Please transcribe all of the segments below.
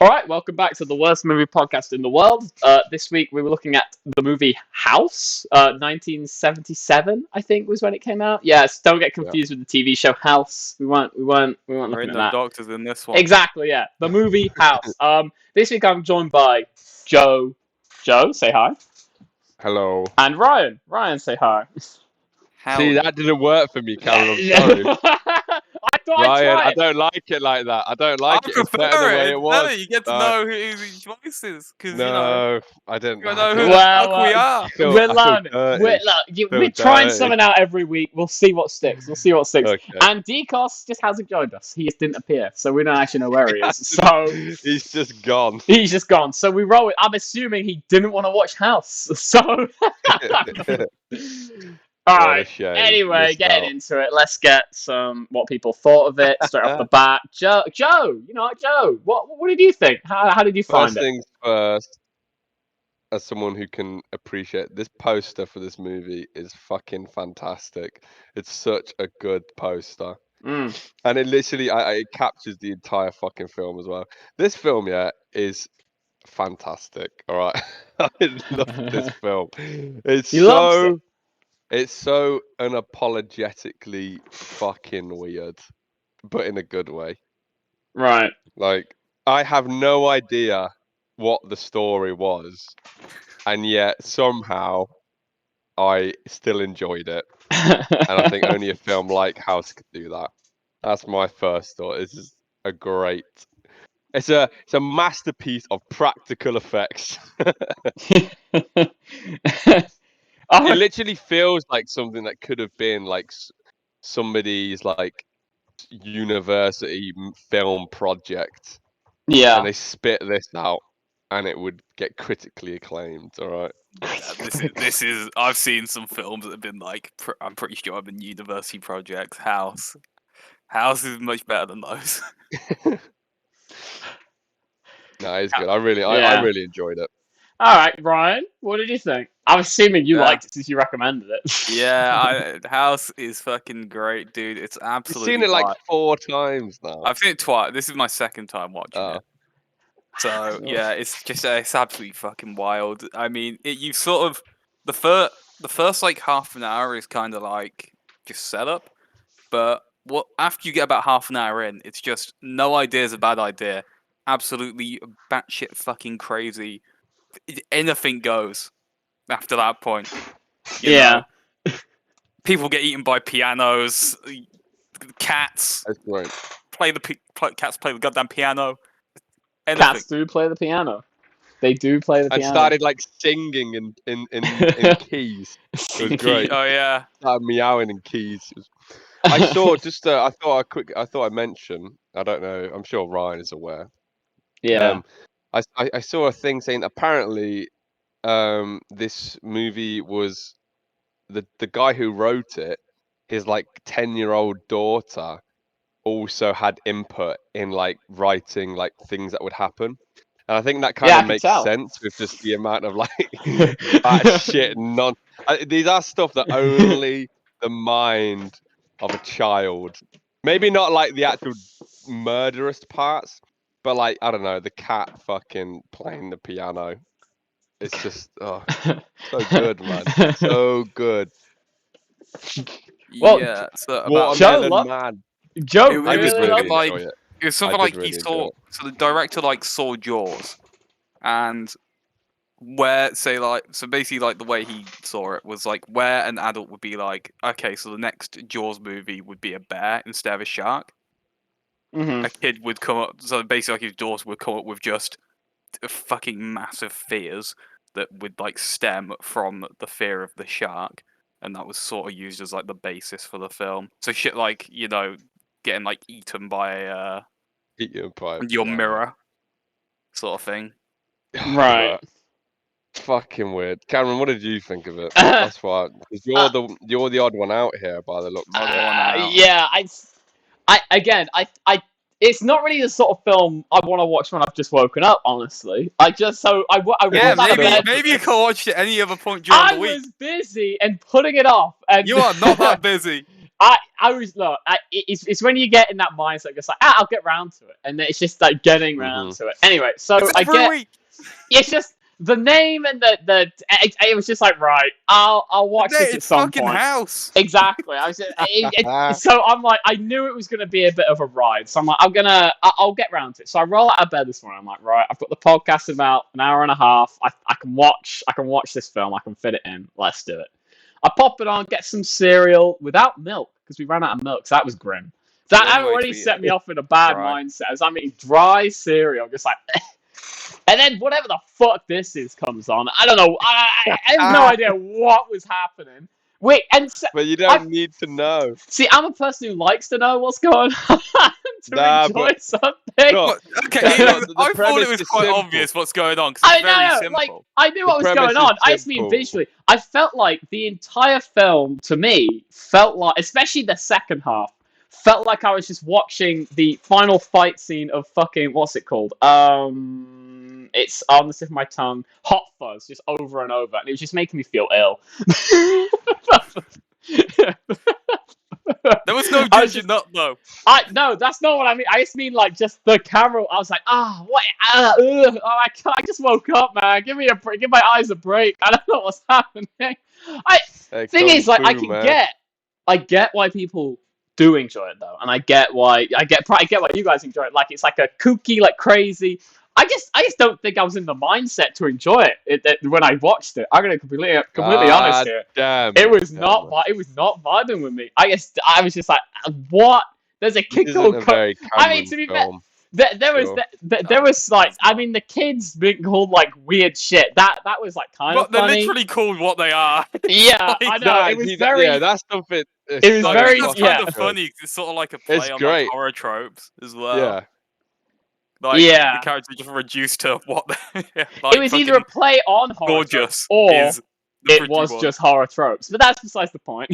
Alright, welcome back to the worst movie podcast in the world. This week we were looking at the movie House, 1977, I think was when it came out. Yes, don't get confused with the TV show House. We weren't looking at that. Doctors in this one. Exactly, yeah. The movie House. This week I'm joined by Joe. Joe, say hi. Hello. And Ryan. Ryan, say hi. See, that didn't work for me, Cameron. I'm sorry. Ryan, I don't like it like that. I don't like it. It's better the way it was. You get to know who his voice is. No, I didn't. You know who the fuck we are. We're learning. We're trying something out every week. We'll see what sticks. Okay. And Decos just hasn't joined us. He just didn't appear, so we don't actually know where he is. So he's just gone. He's just gone. So we roll it. I'm assuming he didn't want to watch House. So. Alright, anyway, getting into it, let's get some what people thought of it straight off the bat. Joe, what did you think? How did you find it? First things first, as someone who can appreciate, this poster for this movie is fucking fantastic. It's such a good poster. And it literally, it captures the entire fucking film as well. This film, is fantastic, alright? I love this film. It's so unapologetically fucking weird, but in a good way. Right. Like, I have no idea what the story was, and yet somehow I still enjoyed it. And I think only a film like House could do that. That's my first thought. This is a great... It's a masterpiece of practical effects. It literally feels like something that could have been like somebody's like university film project. Yeah. And they spit this out and it would get critically acclaimed, alright? This is I've seen some films that have been like I'm pretty sure I've been university projects. House is much better than those. No, it's good. I really enjoyed it. Alright, Ryan, what did you think? I'm assuming you liked it since you recommended it. Yeah, House is fucking great, dude. It's absolutely. I've seen it like 4 times now. I've seen it twice. This is my second time watching it. So yeah, it's absolutely fucking wild. I mean, you sort of the first like half an hour is kind of like just setup, but after you get about half an hour in, it's just no idea is a bad idea. Absolutely batshit fucking crazy. Anything goes after that point. You know? People get eaten by pianos. Cats. That's great. Cats play the goddamn piano. Anything. Cats do play the piano. They do play the piano. I started like singing in keys. It was great. Oh yeah. Started meowing in keys. I saw just. I thought I'd mention. I don't know. I'm sure Ryan is aware. Yeah. I saw a thing saying apparently this movie was the guy who wrote it, his like 10-year-old daughter also had input in like writing like things that would happen. And I think that kind of makes sense with just the amount of like that shit these are stuff that only the mind of a child, maybe not like the actual murderous parts, but like, I don't know, the cat fucking playing the piano. It's just, so good, man. So good. Well, yeah. So Joe, it was really like it was something like he saw. So the director like saw Jaws, and basically like the way he saw it was like where an adult would be like, okay, so the next Jaws movie would be a bear instead of a shark. Mm-hmm. A kid would come up, so basically like his daughter would come up with just fucking massive fears that would like stem from the fear of the shark, and that was sort of used as like the basis for the film. So shit like, you know, getting like eaten by your mirror sort of thing. Right. Fucking weird. Cameron, what did you think of it? That's why, because you're the odd one out here by the looks of it. Yeah, I it's not really the sort of film I want to watch when I've just woken up, honestly. Maybe you can watch it any other point during the week. I was busy and putting it off. And you are not that busy. I was look. It's when you get in that mindset, it's like I'll get round to it, and then it's just like getting round to it. Anyway, so It's every week. It's just the name and it was just like right. I'll watch this at some fucking point. House. Exactly. I was so I'm like I knew it was gonna be a bit of a ride. So I'm like I'll get round to it. So I roll out of bed this morning. I'm like right. I've got the podcast in about an hour and a half. I can watch this film. I can fit it in. Let's do it. I pop it on, get some cereal without milk because we ran out of milk. So that was grim. That already set me off in a bad mindset. As I'm eating dry cereal, just like. And then whatever the fuck this is comes on. I don't know. I have no idea what was happening. Wait, and but you don't need to know. See, I'm a person who likes to know what's going on to enjoy something. No, okay, I thought it was quite obvious what's going on. I know, like I knew what was going on. I just mean visually. I felt like the entire film, to me, felt like, especially the second half, felt like I was just watching the final fight scene of fucking what's it called? It's on the tip of my tongue. Hot Fuzz, just over and over, and it was just making me feel ill. There was no judging up though. No, that's not what I mean. I just mean like just the camera. I was like, what? I just woke up, man. Give me a break. Give my eyes a break. I don't know what's happening. Thing is, like, I get why people do enjoy it though, and I get why you guys enjoy it. Like, it's like a kooky, like crazy. I just don't think I was in the mindset to enjoy it when I watched it. I'm gonna completely honest here. It was not vibing with me. I was just like, what? There's a kid called. I mean, to be fair, there was like, I mean, the kids being called like weird shit. That was like kind of funny. They're literally called what they are. Yeah, I know. It was very. Yeah, that's something. It was very. It's kind of funny. It's sort of like a play on like horror tropes as well. Yeah. Like, the character just reduced to what like, it was either a play on horror tropes, or it was just horror tropes. But that's besides the point.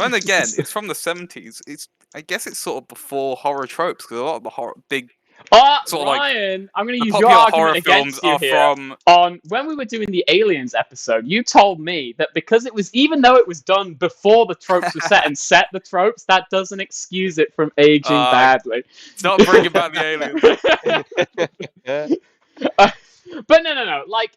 And again, it's from the 70s. I guess it's sort of before horror tropes, because a lot of the big sort Ryan, of like, I'm going to use your argument against you here. From... On when we were doing the Aliens episode, you told me that because it was, even though it was done before the tropes were set and set the tropes, that doesn't excuse it from aging badly. It's not bringing back the aliens. But no. Like,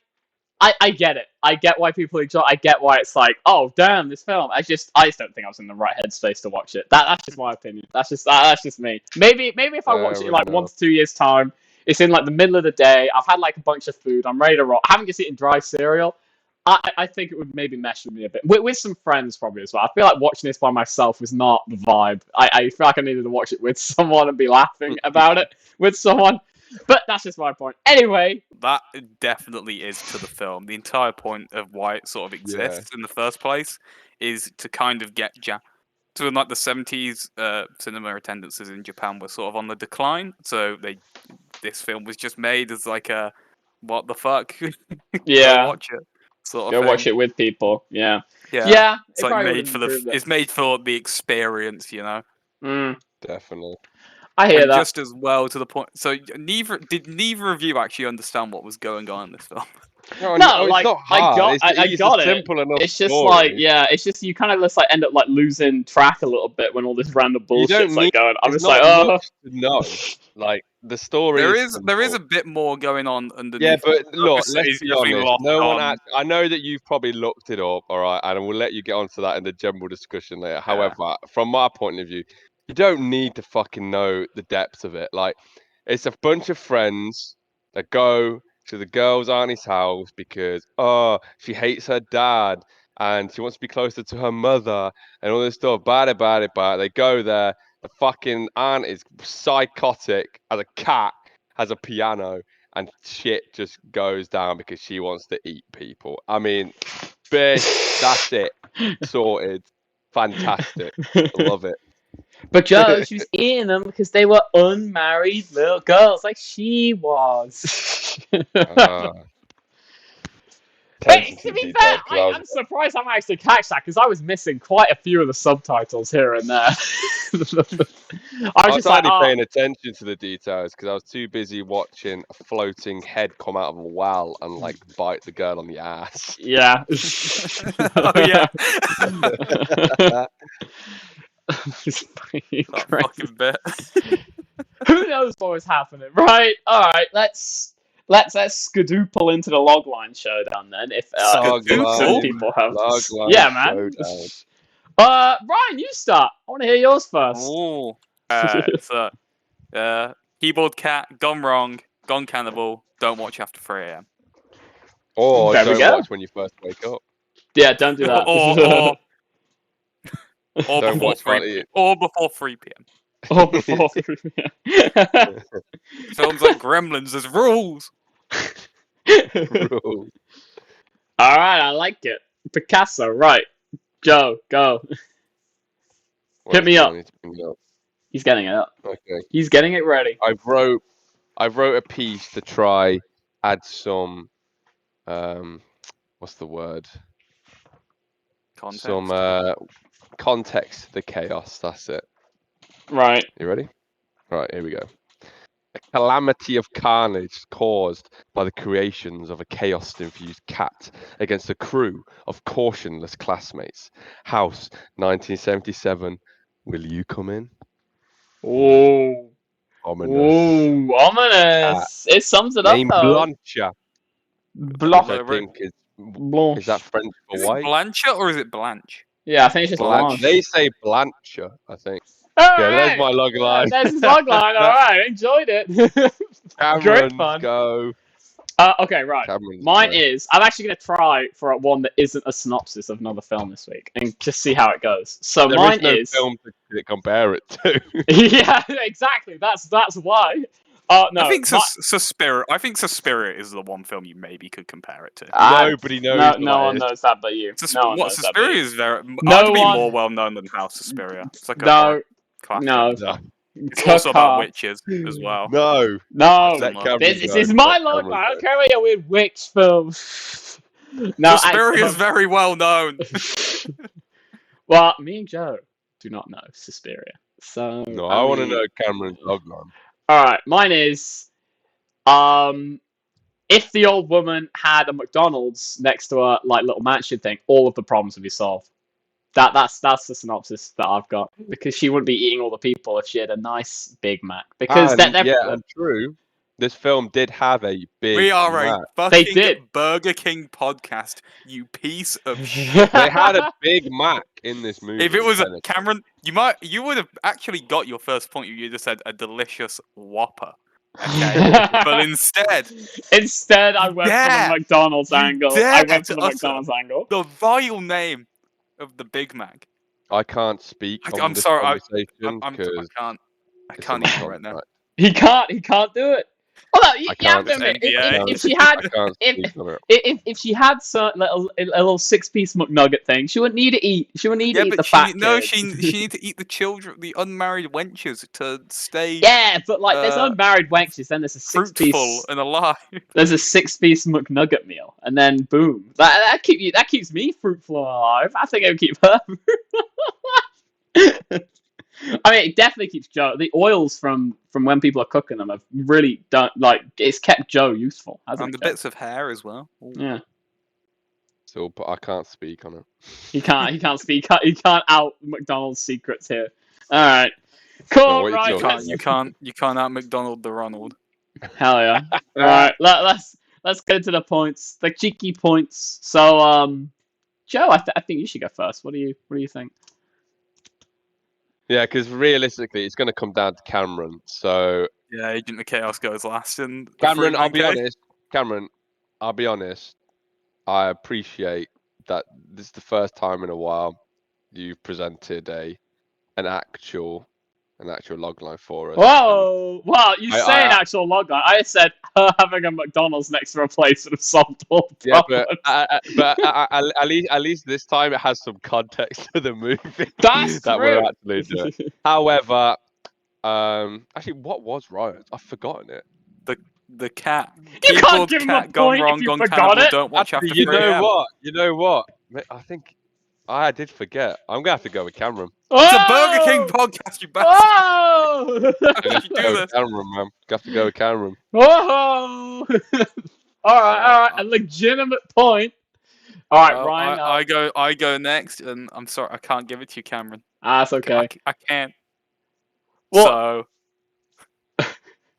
I get it. I get why people enjoy it. I get why it's like, oh damn, this film. I just don't think I was in the right headspace to watch it. That's just my opinion. That's just me. Maybe if I watch it in like 1 to 2 years time, it's in like the middle of the day. I've had like a bunch of food. I'm ready to roll. I haven't just eaten dry cereal. I think it would maybe mesh with me a bit. With some friends probably as well. I feel like watching this by myself was not the vibe. I feel like I needed to watch it with someone and be laughing about it with someone. But that's just my point. Anyway. That definitely is to the film. The entire point of why it sort of exists in the first place is to kind of get so in like the 70s, cinema attendances in Japan were sort of on the decline. So this film was just made as like a, what the fuck? Yeah. Watch it. Sort of watch it with people. Yeah. It's like it's made for the experience, you know? Definitely. I hear that. Just as well to the point. So neither of you actually understand what was going on in this film? No, like, it's not hard. I got it. Simple enough. It's just story. like, it's just you kind of just like end up like losing track a little bit when all this random bullshit's like going. I'm just like, no, like the story. There is a bit more going on underneath. Yeah, but look, let's be honest. I know that you've probably looked it up, all right, and we'll let you get onto that in the general discussion later. However, from my point of view, you don't need to fucking know the depths of it. Like, it's a bunch of friends that go to the girl's auntie's house because she hates her dad and she wants to be closer to her mother and all this stuff. Bad. They go there. The fucking aunt is psychotic as a cat, has a piano, and shit just goes down because she wants to eat people. I mean, bitch, that's it. Sorted. Fantastic. Love it. But Joe, she was eating them because they were unmarried little girls, like she was. attention to to the be detail. fair, I'm surprised I managed to catch that because I was missing quite a few of the subtitles here and there. I was just like, only oh, paying attention to the details because I was too busy watching a floating head come out of a well and like bite the girl on the ass. yeah. Oh yeah. It's fucking That crazy. fucking bit. Who knows what was happening? Right. All right. Let's skadoople into the Logline showdown then. If Skadoople? people have, Logline yeah, man. showdown. Ryan, you start. I want to hear yours first. Ooh. So, keyboard cat, gone wrong, gone cannibal. Don't watch after 3 a.m. Or There we don't go. watch when you first wake up. Yeah, don't do that. Or Don't before watch 3 while p.m. eating. Or before 3 p.m. Or before. Films like Gremlins, there's rules. Rule. All right, I like it. Picasso, right? Joe, go. Hit me up. I need to bring it up. He's getting it up. Okay. He's getting it ready. I wrote a piece to try add some what's the word? Context. Some context to the chaos. That's it. Right. You ready? Right, here we go. A calamity of carnage caused by the creations of a chaos-infused cat against a crew of cautionless classmates. House, 1977. Will you come in? Oh. Ominous. Ooh, ominous. It sums it up Named though. Blancha, Blanche. which I think is Blanche. that French for Is it white? Blanche or is it Blanche? Yeah, I think it's just Blanche. Blanche. They say Blancha, I think. All Yeah, right. there's my log line. There's his log line. All right, enjoyed it. Cameron, Great fun. go. Okay, right. Cameron's Mine go. is. I'm actually going to try for one that isn't a synopsis of another film this week, and just see how it goes. So There mine is no film to compare it to. Yeah, exactly. That's why. No, I think Suspiria. I think Suspiria is the one film you maybe could compare it to. Nobody knows. No one knows that but you. No one knows that but Suspiria you. is very. No arguably one- more well known than House Suspiria. It's like a No, horror classic. no. It's also about Caca. witches as well. No. No, Let Similar. Cameron this go. is my Let log Cameron line. I go. don't care about your weird witch film. No, Suspiria is very well known. Well, me and Joe do not know Suspiria. So No, I want to know Cameron's log line. Alright, mine is if the old woman had a McDonald's next to her like little mansion thing, all of the problems would be solved. That's the synopsis that I've got. Because she wouldn't be eating all the people if she had a nice Big Mac. Because And true. This film did have a big We are Mac. a They fucking did. Burger King podcast, you piece of shit. They had a Big Mac in this movie. If it was a technically. Cameron, you would have actually got your first point. You just said a delicious Whopper. Okay, but instead I went for the McDonald's angle. I went for the McDonald's angle. the vile name of the Big Mac. I can't speak on I'm this sorry, conversation I because can't eat it right now. He can't do it. Although you have to admit, NDA. if she had I can't speak on it. if she had a little 6-piece McNugget thing, she wouldn't need to eat. She wouldn't need to eat the fat kids. she needs to eat the children, the unmarried wenches, to stay Yeah, but like there's unmarried wenches, then there's a 6-piece fruitful and alive. There's a 6-piece McNugget meal, and then boom, that keeps me fruitful and alive. I think it would keep her. I mean, it definitely keeps Joe. The oils from when people are cooking them have really done it's kept Joe useful, hasn't And it? the bits of hair as well. Ooh. Yeah. So, but I can't speak on it. He can't speak. He can't out McDonald's secrets here. All right. Cool. what Right. You can't out McDonald the Ronald. Hell yeah. All right. Let's get into the points, the cheeky points. So, Joe, I think you should go first. What do you think? Yeah, because realistically, it's going to come down to Cameron. So, Yeah, Agent of Chaos goes last. And Cameron, I'll be honest. I appreciate that this is the first time in a while you've presented an actual logline for us. Whoa! Wow, you say an actual logline. I said her having a McDonald's next to her place would have solved all the problems. At least this time it has some context to the movie. That's that true. we're actually doing. However, actually, what was Riot? I've forgotten it. The cat. You can't Keyboard give him cat a gone point if wrong you on forgot Cannibal it. Don't Watch Actually, After 3 you know a.m. what? You know what? I think I did forget. I'm gonna have to go with Cameron. It's a Burger King Oh! podcast, you bastard. Oh! How I'm gonna did have you to do go this? with Cameron, man. Have to go with Cameron. Whoa! All right, a legitimate point. All right, Well, Ryan. I go next, and I'm sorry I can't give it to you, Cameron. That's okay. I can't. Well, So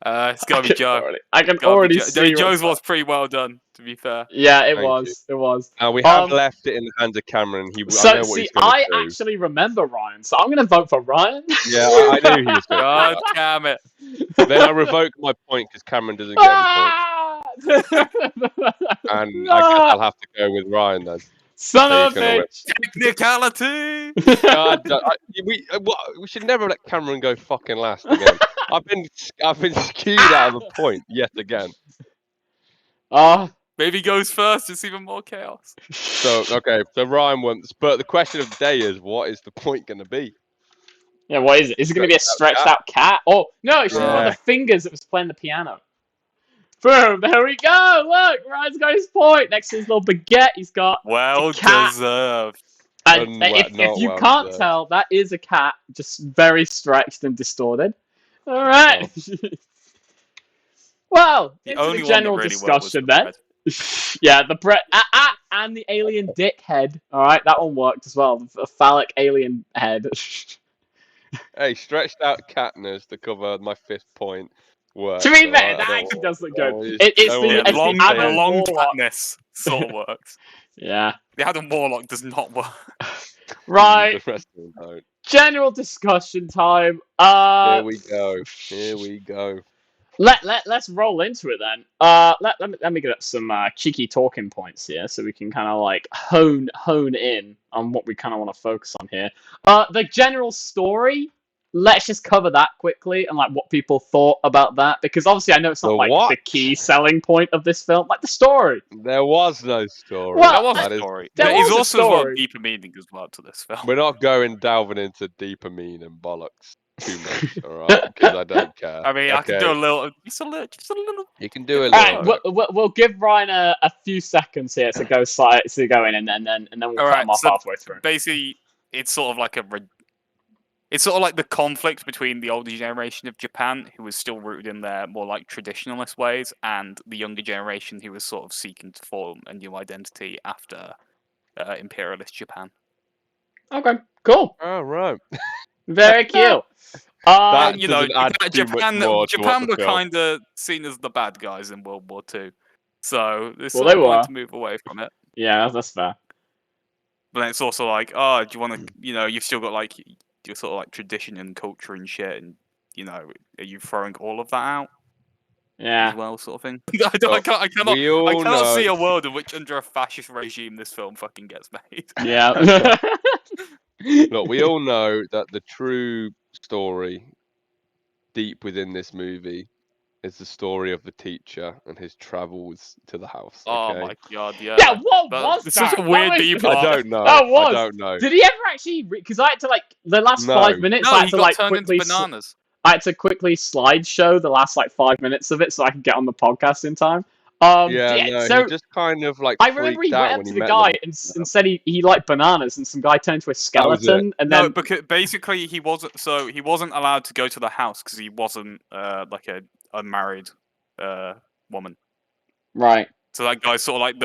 it's gotta be Joe. I can Gotta be already Joe. see Joe's what's was pretty well done, to be fair. Yeah, it Thank was. you. It was. Now we have left it in the hands of Cameron. I So, know what see, he's gonna I do. actually remember Ryan, so I'm going to vote for Ryan. Yeah, I knew he was gonna God do damn it! that. Then I revoke my point because Cameron doesn't get any points, Ah! and I guess I'll have to go with Ryan then. Son So of he's a gonna win. bitch. Technicality. God, we should never let Cameron go fucking last again. I've been skewed out of a point yet again. Maybe goes first. It's even more chaos. So okay, so Ryan wants, but the question of the day is, what is the point going to be? Yeah, what is it? Is it going to be a stretched out cat? Oh, no, it's one of the fingers that was playing the piano. Boom, there we go. Look, Ryan's got his point. Next to his little baguette, he's got Well a cat. deserved. And if you can't tell, that is a cat, just very stretched and distorted. All right. Well, The into only the general one that really worked was discussion the then. bread. Yeah, the bread and the alien dick head. All right, that one worked as well. The phallic alien head. Hey, stretched out catness to cover my 5th point. Works, To be fair, right? that actually does look Oh, good. It's the adult long warlock. catness sort of works. Yeah. The Adam Warlock does not work. Right. The rest of them don't. General discussion time. Here we go. Here we go. Let's roll into it then. Let me get up some cheeky talking points here, so we can kind of like hone in on what we kind of want to focus on here. The general story. Let's just cover that quickly and like what people thought about that, because obviously I know it's not the key selling point of this film, like the story. There was no story. Well, there was a story. There But was it's a also story. a deeper meaning as well to this film. We're not delving into deeper meaning bollocks too much, all right? Because I don't care. I mean, I can do a little, just a little. You can do a All little. right, we'll give Ryan a few seconds here to go in, and then we'll cut him off halfway through. Basically, it's sort of like it's sort of like the conflict between the older generation of Japan, who was still rooted in their more like traditionalist ways, and the younger generation who was sort of seeking to form a new identity after imperialist Japan. Okay, cool. Oh, right. Very cute. You know, Japan were kind of seen as the bad guys in World War II, so they sort of wanted to move away from it. Yeah, that's fair. But then it's also like, oh, do you want to? You know, you've still got like your sort of like tradition and culture and shit, and you know, are you throwing all of that out? Yeah. As well, sort of thing. I cannot see a world in which under a fascist regime this film fucking gets made. Yeah. Look, we all know that the true story deep within this movie is the story of the teacher and his travels to the house. Okay? Oh my god, yeah. Yeah, what was that? It's such a weird deep I don't know. That was. I don't know. Did he ever actually? Because I had to like the last 5 minutes. No, I had he to got like turned quickly. into bananas. I had to quickly slideshow the last like 5 minutes of it so I could get on the podcast in time. No, so he just kind of like. I remember he went up to the guy and said he liked bananas, and some guy turned into a skeleton, and then because basically he wasn't allowed to go to the house because he wasn't like a unmarried woman. Right. So that guy's sort of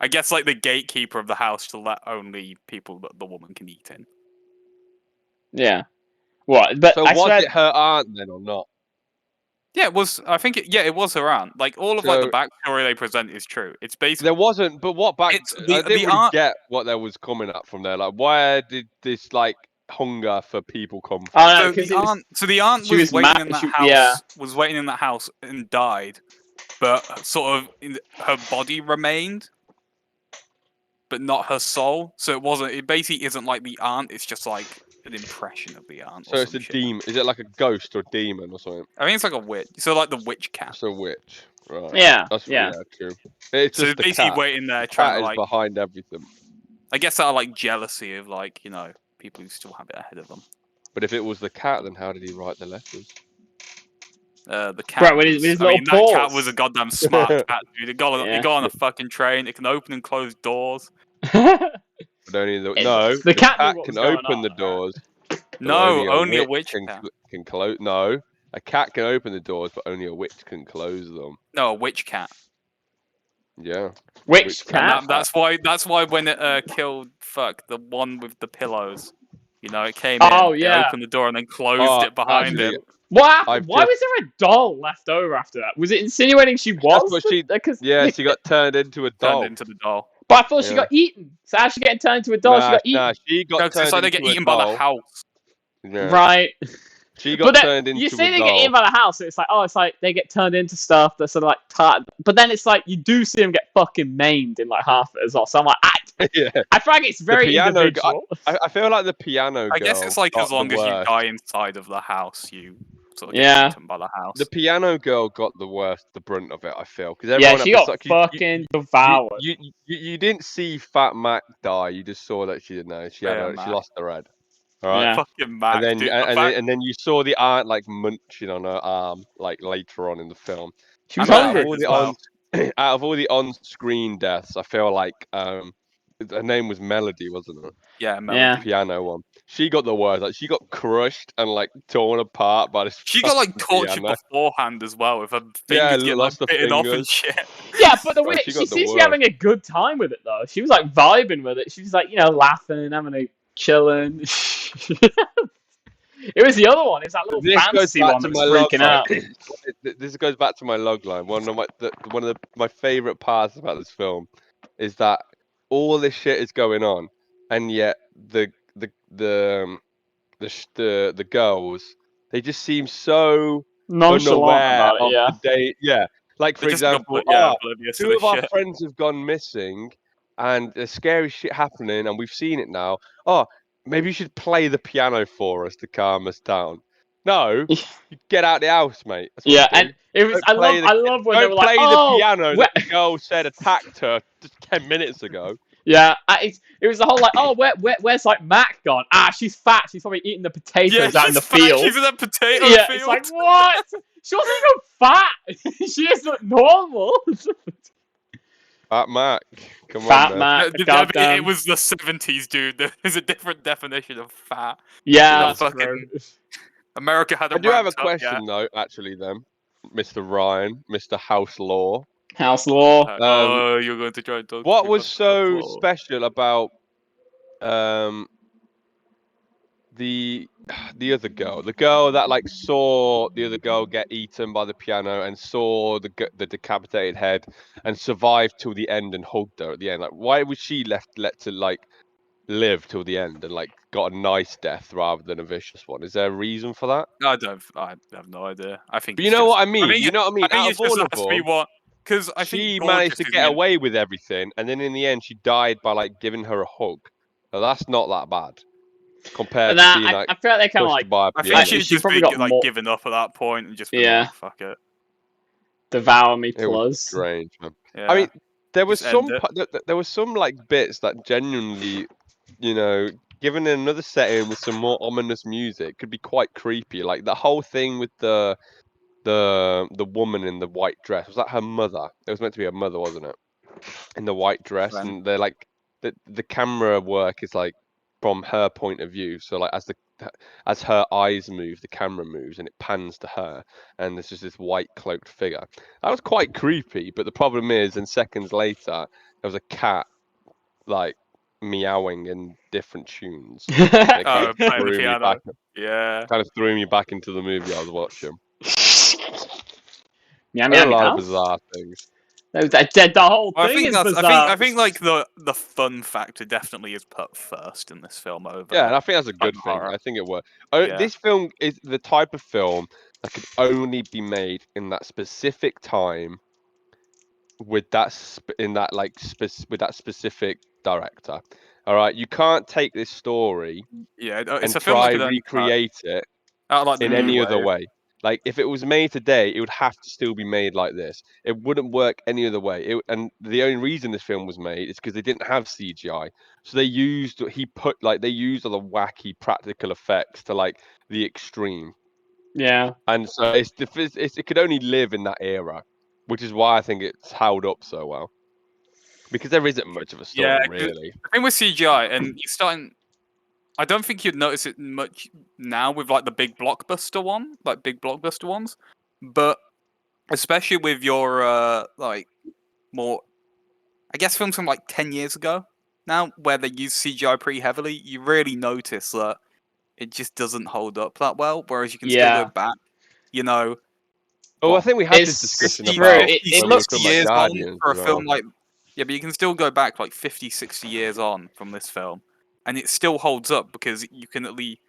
like the gatekeeper of the house to let only people that the woman can eat in. Yeah. What? But so was it her aunt then or not? Yeah, it was. I think it was her aunt. Like all of like the backstory they present is true. It's basically there wasn't. But what back? I didn't really get what there was coming up from there. Like, where did this like hunger for people come from? So the aunt was waiting in that house. Yeah. Was waiting in that house and died, but sort of her body remained, but not her soul. So it wasn't. It basically isn't like the aunt. It's just like an impression of the aunt. So it's a demon. Is it like a ghost or demon or something? I think it's like a witch. So like the witch cat. It's a witch, right? Yeah. That's true. It's so just basically cat. waiting there, trying to like behind everything. I guess out of like jealousy of like people who still have it ahead of them. But if it was the cat, then how did he write the letters? The cat. Bro, with his I mean, little that paws. cat was a goddamn smart cat, dude. It got Yeah. on a fucking train. It can open and close doors. But only the The cat knew cat what can was going open on, the doors. but No, only a witch witch cat. can close. No, a cat can open the doors, but only a witch can close them. No, a witch cat. Yeah. Which And cat? that's why when it killed the one with the pillows, it came Oh, in, yeah. it opened the door and then closed it behind actually, him. What happened? I've Why was there a doll left over after that? Was it insinuating she was? That's what she. Yeah, she got turned into a doll. Turned into the doll. But I thought she Yeah. got eaten. So how's she getting turned into a doll? She got eaten. Nah, she got It's turned like they into get a eaten by the doll. house. Yeah. Right. She But got then, turned into you a say they doll. get eaten by the house, so it's like, oh, it's like they get turned into stuff that's sort of like but then it's like you do see them get fucking maimed in like half it as well. So I'm like, Yeah. I feel like it's very piano individual. I feel like the piano girl. I guess it's like got as long the as you worst. die inside of the house, you sort of get Yeah. eaten by the house. The piano girl got the brunt of it. I feel because Yeah, everyone she got fucking devoured. You didn't see Fat Mac die. You just saw that she didn't know. She lost her head. All right. Yeah. Fucking Mac, And then, dude. and then you saw the aunt like munching on her arm like later on in the film. She was And hungry. Out of all the on-screen deaths, I feel like her name was Melody, wasn't it? Yeah, Yeah. Melody. The piano one. She got the worst. Like she got crushed and like torn apart by this. She got like fucking tortured piano. beforehand as well, with her Yeah, fingers getting like lost the bitten off and fingers. shit. Yeah, but the Bro, way she she got the seems to be worst. having a good time with it though. She was like vibing with it. She was like, laughing, having a chilling. It was the other one. It's that little fantasy one that's freaking out. This goes back to my log line. One of my favorite parts about this film is that all this shit is going on, and yet the girls, they just seem so Nonchalant unaware about it, of yeah. the day. Yeah, like for They're just example, oblivious to two this of our shit. friends have gone missing, and there's scary shit happening, and we've seen it now. Oh, maybe you should play the piano for us to calm us down. No, you get out the house, mate. That's what Yeah, you do. and it was. I love when they were like, Don't play the "Oh, piano that the girl said attacked her just 10 minutes ago." yeah." It was the whole like, "Oh, where's like Mac gone? Ah, she's fat. She's probably eating the potatoes out in the field." She's in that potato Yeah, field. it's like what? She wasn't even fat. She just looked normal. Fat Mac, come Fat on, man. Mac. It Goddamn. was the 70s, dude. There's a different definition of fat. Yeah, Yeah. that's true. America had I a do have a ramped up, question though, actually, then, Mr. Ryan, Mr. House Law. House law. Oh, you're going to try and talk. What to me was about so that law. special about the other girl, the girl that like saw the other girl get eaten by the piano and saw the decapitated head and survived till the end and hugged her at the end? Like, why was she let to like live till the end and like got a nice death rather than a vicious one? Is there a reason for that? I have no idea. I think. But you know what I mean. You know what I mean. I think Out it's of just all of has to be them, what, because I she think managed to Gorgeous get is away with everything, and then in the end, she died by like giving her a hug. So that's not that bad compared to being like I feel like they kind of pushed like by a I piano. think she'd she just probably be got like more- given up at that point and just been Yeah. like, fuck it. Devour Me It was Plus. strange, man. Yeah. I mean, there was Just end some there was some like bits that genuinely, given in another setting with some more ominous music, could be quite creepy. Like the whole thing with the woman in the white dress. Was that her mother? It was meant to be her mother, wasn't it? In the white dress, Then. and they're like the camera work is like from her point of view. So like as her eyes move, the camera moves and it pans to her, and there's just this white cloaked figure. That was quite creepy. But the problem is, and seconds later, there was a cat like meowing in different tunes. And it kind of playing the threw me piano. back. Yeah. Kind of threw me back into the movie I was watching. Meow There's meow a lot of meow. bizarre things. The whole Well, thing is bizarre. I think like the fun factor definitely is put first in this film over. Yeah, and I think that's a good thing. horror. I think it worked. Yeah. This film is the type of film that could only be made in that specific time with that with that specific director. All right, you can't take this story Yeah, and it's a film that try could only recreate it out like the in new any other wave. way. Like if it was made today, it would have to still be made like this. It wouldn't work any other way. And the only reason this film was made is because they didn't have CGI. So they used all the wacky practical effects to like the extreme. Yeah. And so it could only live in that era, which is why I think it's held up so well. Because there isn't much of a story, really. The thing with CGI, and you're starting. I don't think you'd notice it much now with like the big blockbuster ones, but especially with your like more, I guess films from like 10 years ago now, where they use CGI pretty heavily, you really notice that it just doesn't hold up that well. Whereas you can still go back, you know. Oh, I think we had this It's discussion true. about It when we were looks talking about years on Guardians for a as well. film like. Yeah, but you can still go back like 50, 60 years on from this film, and it still holds up because you can at least,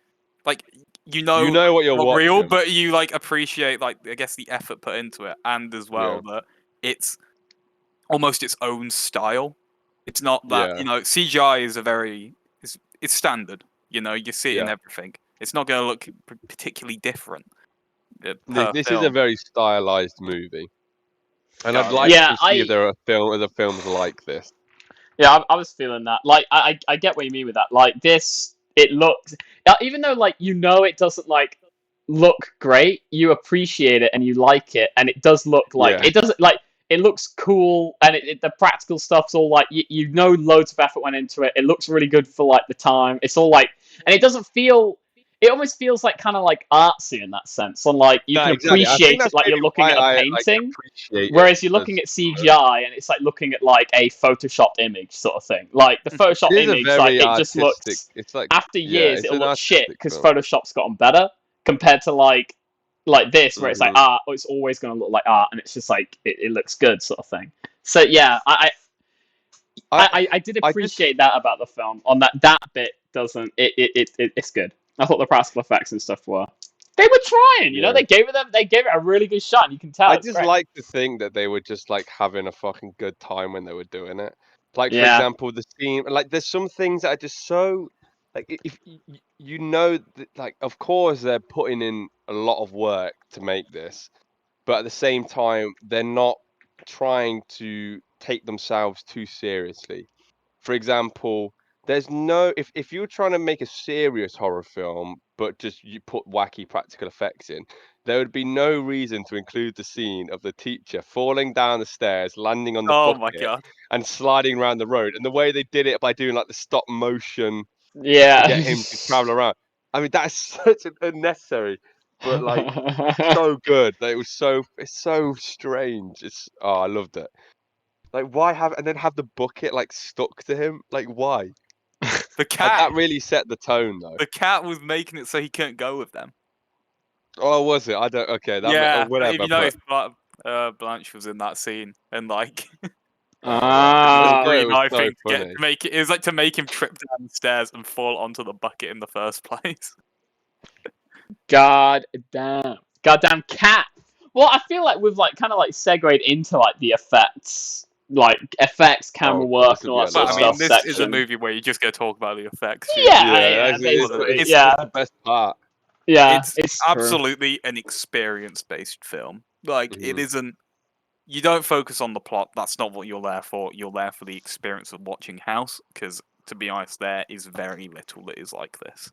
like, you know what you're watching. real, but you like appreciate, like, I guess the effort put into it, and as well that it's almost its own style. It's not that CGI is it's standard. You see it in everything. It's not going to look particularly different. This is a very stylized movie, and I'd like to see if there are other films like this. Yeah, I was feeling that. Like, I get what you mean with that. Like, this, it looks, even though, like, it doesn't, like, look great, you appreciate it and you like it, and it does look like, it doesn't, like, it looks cool, and the practical stuff's all, like, loads of effort went into it. It looks really good for, like, the time. It's all, like, and it doesn't feel, it almost feels like kind of like artsy in that sense. And like you can appreciate it like you're looking at a painting, whereas you're looking at CGI and it's like looking at like a photoshopped image sort of thing. Like the photoshopped image, like it just looks. It's like after years, it'll look shit because Photoshop's gotten better compared to like this, where it's like art. It's always going to look like art, and it's just like it looks good sort of thing. So yeah, I did appreciate that about the film. On that bit doesn't it's good. I thought the practical effects and stuff were. They were trying, you know. They gave it a really good shot. And you can tell. I just like to think that they were just like having a fucking good time when they were doing it. Like for example, the scene. Like there's some things that are just so like if that, like of course they're putting in a lot of work to make this, but at the same time they're not trying to take themselves too seriously. For example, there's no if you're trying to make a serious horror film, but just you put wacky practical effects in, there would be no reason to include the scene of the teacher falling down the stairs, landing on the bucket, and sliding around the road. And the way they did it by doing like the stop motion, to get him to travel around. I mean, that's such an unnecessary, but like so good. Like, it's so strange. I loved it. Like, why have the bucket like stuck to him? Like, why? The cat that really set the tone, though. The cat was making it so he couldn't go with them. Oh, was it? I don't. Okay, whatever. If you notice, Blanche was in that scene, and like, I think to make it was like to make him trip down the stairs and fall onto the bucket in the first place. Goddamn cat. Well, I feel like we've like kind of like segued into like the effects. Like effects, camera work, and all that sort of stuff. This is a movie where you just go talk about the effects. Yeah, it's the best part. Yeah, it's absolutely an experience-based film. Like it isn't. You don't focus on the plot. That's not what you're there for. You're there for the experience of watching House. Because to be honest, there is very little that is like this.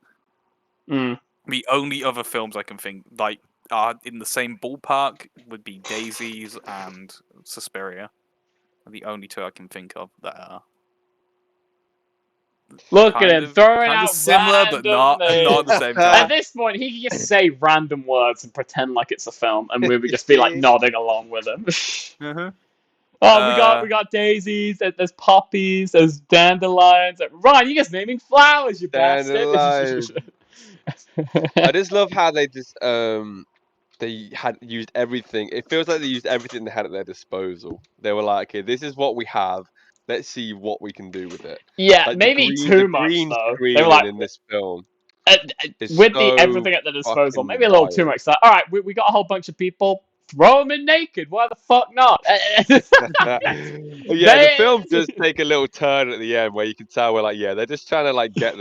The only other films I can think like are in the same ballpark would be Daisies and Suspiria. The only two I can think of that are. Look at him throwing out similar, but not at the same time. At this point, he can just say random words and pretend like it's a film, and we would just be like nodding along with him. Oh, we got daisies. There's poppies. There's dandelions. Ryan, you just naming flowers, you bastard. I just love how they just they had used everything. It feels like they used everything they had at their disposal. They were like, okay, this is what we have. Let's see what we can do with it. Yeah, like maybe too much though. They were like in this film. With everything at their disposal, maybe a little too much. Like, all right, we got a whole bunch of people. Throw them in naked. Why the fuck not? The film does take a little turn at the end where you can tell we're like, they're just trying to like get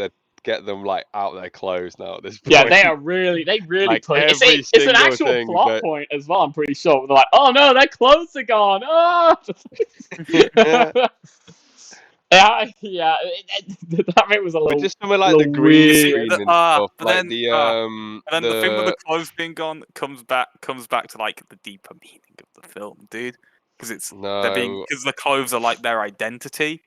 them like out of their clothes now at this point. Yeah, they really like, push. It's an actual plot point as well. I'm pretty sure they're like, oh no, their clothes are gone. Oh. Yeah, that bit was a But little, just somewhere like the green weird. screen and stuff, but like then the thing with the clothes being gone comes back to like the deeper meaning of the film, dude. Because because the clothes are like their identity,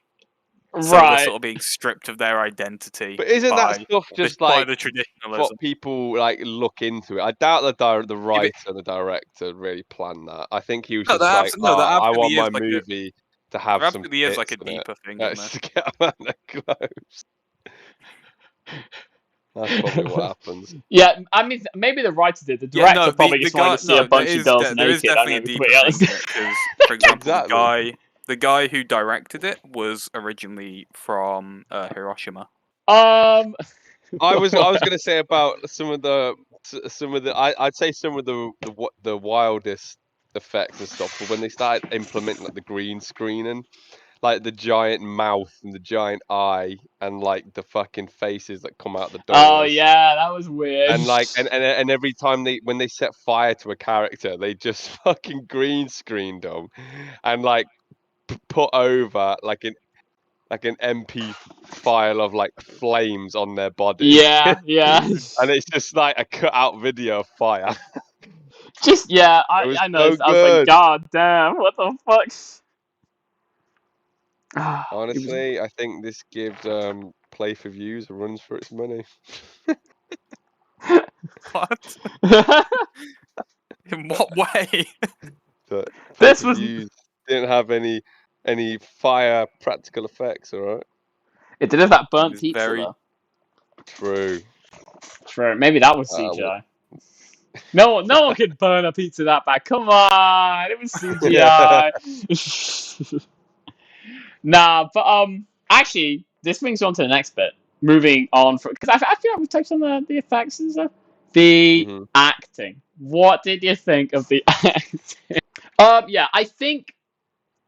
so they're Right. sort of being stripped of their identity. But isn't that stuff just like by the traditionalism? what people like look into it? I doubt the writer and the director really planned that. I think he was No, just like, there I want absolutely my is like movie to have there some absolutely is like tits a in it. deeper thing in there. Let's get a man of clothes. That's probably what happens. Yeah, I mean, maybe the writer did. The director probably just wanted to see a bunch of girls there is naked. I definitely a know, to deeper be thing honest. in it because, for example, Exactly. the guy who directed it was originally from Hiroshima. I was gonna say about I'd say some of the wildest effects and stuff, but when they started implementing like the green screening, like the giant mouth and the giant eye and like the fucking faces that come out the doors. Oh yeah, that was weird. And like and every time when they set fire to a character, they just fucking green screened them and like put over like an MP file of like flames on their body. Yeah. And it's just like a cut out video of fire. Just yeah, It was I know. so I was like, good. God damn, what the fuck? Honestly, I think this gives Play for Views a runs for its money. What? In what way? But Play This for was. Views didn't have any fire practical effects, alright? It did have that burnt It's pizza very though. True. True. Maybe that was CGI. No one could burn a pizza that bad. Come on, it was CGI. Nah, but actually, this brings on to the next bit. Moving on from because I feel like we touched on the effects and stuff. The Mhm. acting. What did you think of the acting? Yeah, I think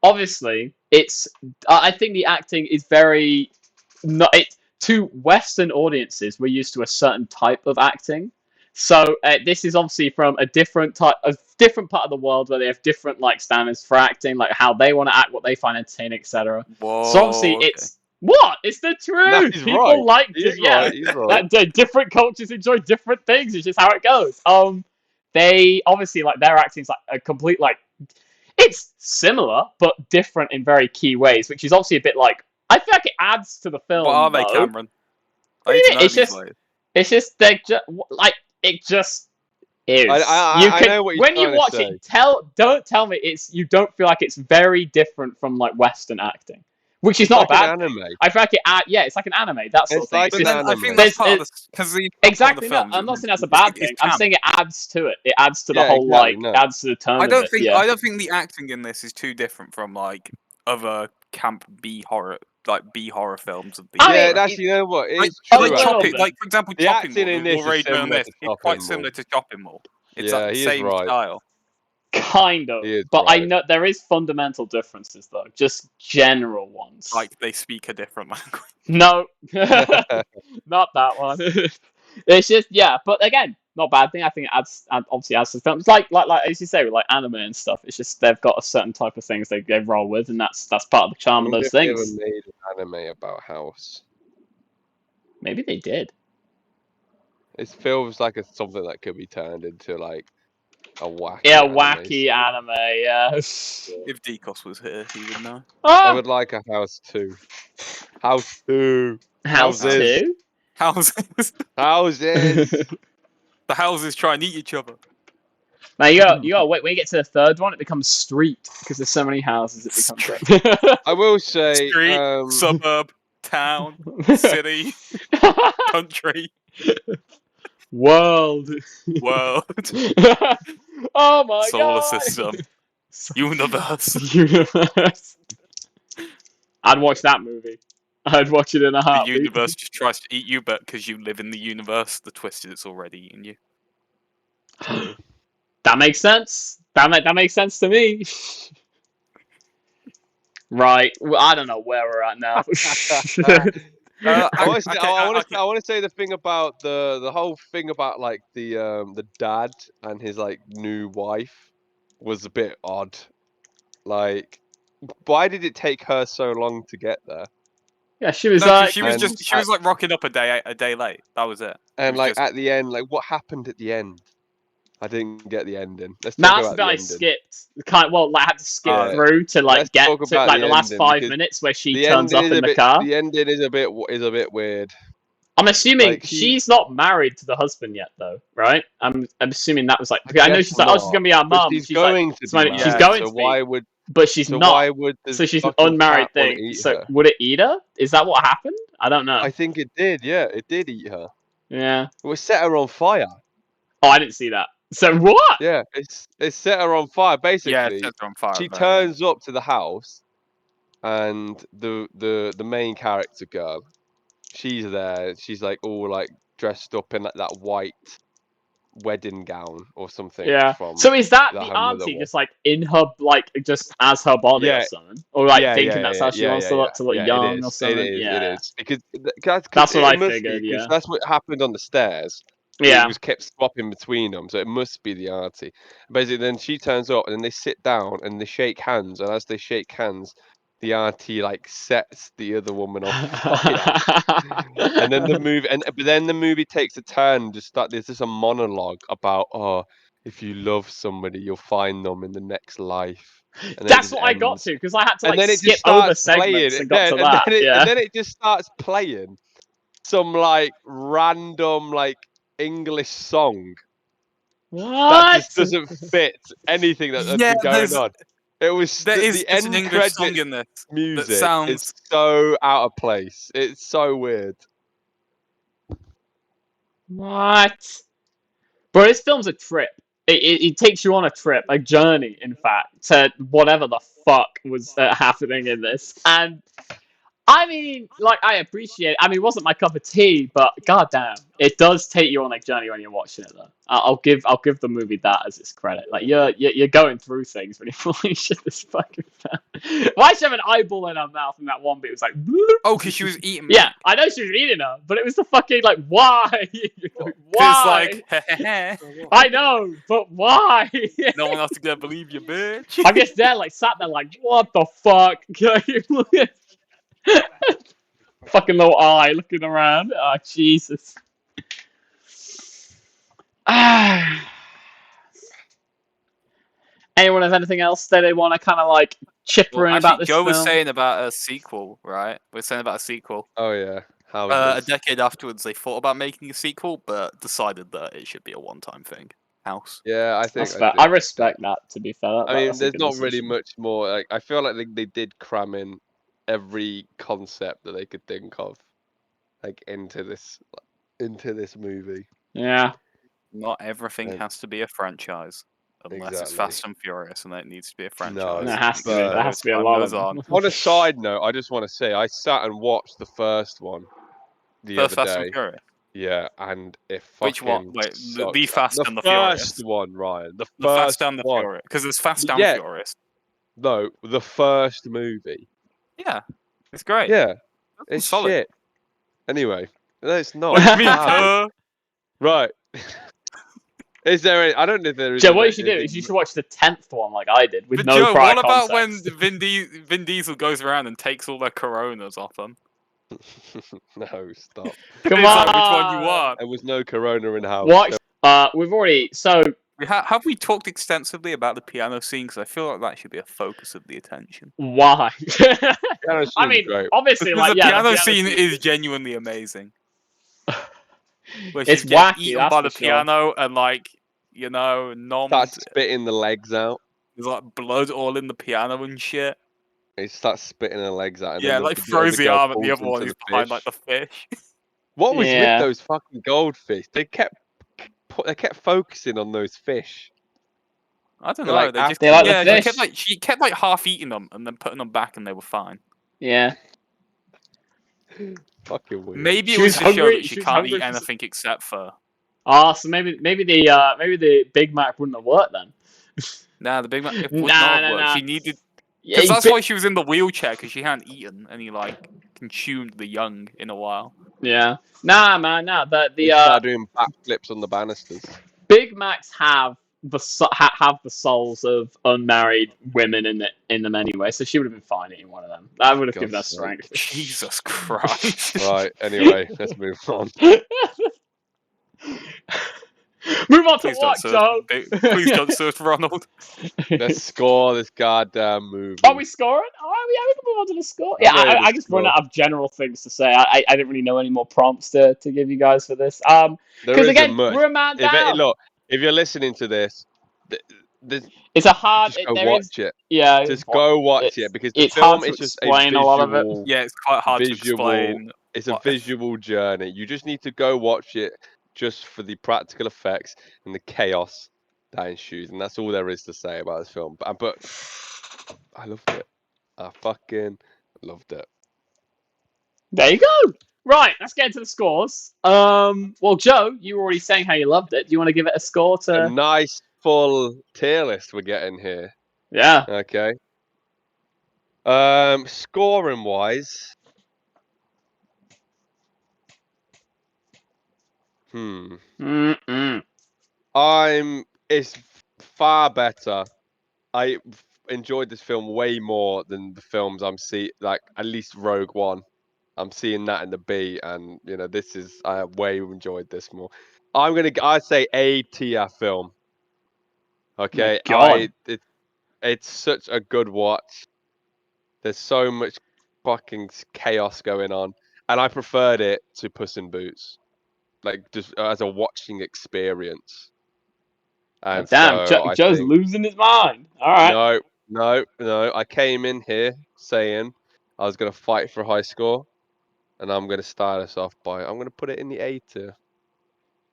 obviously it's. I think the acting is very. Not it to Western audiences. We're used to a certain type of acting. So this is obviously from a different part of the world where they have different like standards for acting, like how they want to act, what they find entertaining, etc. So obviously okay. it's what it's the No, truth. he's People right. like He's yeah, right. He's right. different cultures enjoy different things. It's just how it goes. They obviously like their acting's like a complete like it's similar but different in very key ways, which is obviously a bit like I feel like it adds to the film. What are they, though. Cameron? What I do need you to mean? know It's these just ways. it's just they just like it just is. I know what you're when you trying to watch say. it, don't tell me you don't feel like it's very different from like Western acting, which is It's not like a bad an thing. anime. I feel like it's like an anime, that sort It's of thing. like It's But just, an then I think anime. that's part of the because the exactly the no. films. I'm not saying that's a bad thing. I'm saying it adds to it. It adds to the Yeah, whole exactly, like no. adds to the tone of it. Yeah. I don't think the acting in this is too different from like other camp B horror films of the I Yeah, mean, that's you know what? like, It's true. little actually. bit. like for example, The Chopping acting Mall. in We've this is already done similar this. to It's Chopping quite Mall. similar to Chopping Mall. It's Yeah, like the he is same right. style. Kind of, He is but I right. know there is fundamental differences though, just general ones. Like they speak a different language. No, not that one. It's just but again, not a bad thing. I think obviously adds to the film. It's like as you say with like anime and stuff. It's just they've got a certain type of things they roll with, and that's part of the I charm of wonder those if they ever things. made an anime about House. Maybe they did. It feels like it's something that could be turned into like a wacky Yeah, anime. wacky anime. Yeah. If Dekos was here, he would know. I Oh, would like a House 2. House 2. House Houses. 2? Houses. Houses. The houses try and eat each other. Now you gotta wait. When you get to the third one, it becomes street because there's so many houses. It becomes. I will say, Street, suburb, town, city, country, world. world, Oh my solar god. system, universe. Universe. I'd watch that movie. I'd watch it in a The heartbeat. universe just tries to eat you, but because you live in the universe, the twist is it's already eating you. That makes sense. That makes sense to me. Right. Well, I don't know where we're at now. I want to say the thing about the whole thing about like the dad and his like new wife was a bit odd. Like, why did it take her so long to get there? Yeah, she was No, 'cause like, she was just she was like rocking up a day late. That was it. And was like just- at the end, like what happened at the end? I didn't get the ending. Let's nah, talk that's about the the bit I ending. skipped. I had to skip Yeah. through to like Let's get talk to about like the the last ending, 5 because minutes where she The turns ending up is in a the bit. car. The ending is a bit weird. I'm assuming Like, she's not married to the husband yet, though, right? I'm assuming that was like. I know guess she's like, oh, she's not, gonna be our but mum. she's She's like, going to so be she's married, going so to be, why would but she's so not. why would the So she's an fucking unmarried cat wanna thing. eat So her? would it eat her? Is that what happened? I don't know. I think it did. Yeah, it did eat her. Yeah. It set her on fire. Oh, I didn't see that. So what? Yeah, it set her on fire. yeah, Basically, it sets her on fire. she though. turns up to the house, and the main character girl, she's there. She's like all like dressed up in like that white wedding gown or something. Yeah. From So is that that the her mother auntie wore. just like in her like just as her body or Yeah, something, or like yeah, thinking yeah, that's yeah, how she yeah, wants yeah, to look yeah. It young or is. something? It Yeah. is because That's what I it must figured. be, because Yeah. that's what happened on the stairs. Yeah. It was kept swapping between them, so it must be the auntie. Basically, then she turns up, and then they sit down and they shake hands, and as they shake hands, the auntie like sets the other woman on fire. And then the movie takes a turn. There's just a monologue about, oh, if you love somebody, you'll find them in the next life. And then That's it just what I got ends. to because I had to And like then it skip just over starts playing. segments and got to that. And Yeah. then it just starts playing some like random like English song that What? just doesn't fit anything that had Yeah, been going on. It was there is the just an end English song credits in this that music is sounds. so out of place. It's so weird. What? Bro, this film's a trip. It takes you on a trip, a journey, in fact, to whatever the fuck was happening in this. And I mean, like, I appreciate it. I mean, it wasn't my cup of tea, but goddamn, it does take you on a journey when you're watching it, though. I'll give the movie that as its credit. Like, you're going through things when you're watching this fucking film. Why she have an eyeball in her mouth and that one bit was like, bloop? Oh, because she was eating. Yeah, I know she was eating her, but it was the fucking like, why? Because Why? like, I know, but why? no one else is gonna believe you, bitch. I'm just there, like, sat there, like, what the fuck? Fucking little eye looking around. Oh, Jesus. Anyone have anything else that they want to kind of like chipper in about this Joe film? was saying about a sequel, right? We're saying about a sequel. Oh yeah, how A is decade afterwards, they thought about making a sequel, but decided that it should be a one-time thing. House. Yeah, I think That's fair. I respect that. To be fair, I mean, that's a there's good not really decision. much more. Like, I feel like they did cram in every concept that they could think of, like into this movie. Yeah. Not everything And- has to be a franchise, unless it's Exactly. Fast and Furious, and then it needs to be a franchise. No, There has to be. but- There has to be a Time lot goes of on. them. On a side note, I just want to say I sat and watched the first one the First other Fast day. and Furious. Yeah, and it fucking Which one? Wait, sucks. the Fast the and the Furious. first one, Ryan. The The first Fast and the one. Furious. Because there's Fast and Yeah. Furious. No, the first movie. Yeah, it's great. Yeah, That's it's solid. shit. Anyway, no, it's not. What do you mean, Bad. Right. Is there any, I don't know if there is. Joe, what you should do is you should watch the 10th one like I did with But no Joe, prior what about context. when Vin Diesel goes around and takes all their Coronas off them? No, stop. Come It's on. like, which one you want? There was no Corona in house. What? We've already Have we talked extensively about the piano scene? Because I feel like that should be a focus of the attention. why? Piano I scene's mean, great. obviously, Because like the yeah, piano scene is genuinely amazing. Where she It's gets wacky, eaten that's by for the sure. piano and like, you know, Starts spitting the legs out. there's like blood all in the piano and shit. He starts spitting her legs out. And Yeah, then like other throws the girl arm at the falls other one into who's the behind like fish. the fish. What was Yeah. with those fucking goldfish? They kept focusing on those fish. I don't They're know. like They just They like the yeah. fish. She kept like half eating them and then putting them back, and they were fine. Yeah. Fucking weird. Maybe it She was was to show hungry- that she she was can't hungry eat for anything except for. So maybe the Big Mac wouldn't have worked then. Nah, the Big Mac it would Nah, not nah, work. nah. She needed Yeah, because that's why she was in the wheelchair because she hadn't eaten any like consumed the young in a while. Yeah. Nah, man, nah. They start doing backflips on the banisters. Big Macs have have the souls of unmarried women in them anyway, so she would have been fine eating one of them. That would have given her strength. Jesus Christ. Right. Anyway, let's move on. Move on to Please what, don't Joe? Please don't search Ronald. Let's score this goddamn movie. Are we scoring? Oh, yeah, we can move on to the score. I'm Yeah, ready to I just run score. out of general things to say. I didn't really know any more prompts to give you guys for this. There Because isn't again, much. we're a man down. Look, if you're listening to this, It's a hard. just go There is. watch it. Yeah. Just go watch it because the it's film hard to is just a explain a lot of it. visual. Yeah, it's quite hard to explain. It's a visual journey. You just need to go watch it just for the practical effects and the chaos that ensues, and that's all there is to say about this film. But I loved it. I fucking loved it. There you go. Right, let's get into the scores. Well, Joe, you were already saying how you loved it. Do you want to give it a score A to? nice full tier list we're getting here. Yeah. Okay. Scoring wise. It's far better. I enjoyed this film way more than the films I'm seeing, like at least Rogue One. I'm seeing that in the B, and I way enjoyed this more. I'd say A tier film. Okay, it's such a good watch. There's so much fucking chaos going on, and I preferred it to Puss in Boots, like just as a watching experience. And Damn, so I Joe's think losing his mind. All right. no. I came in here saying I was gonna fight for a high score, and I'm gonna start us off I'm gonna put it in the A tier.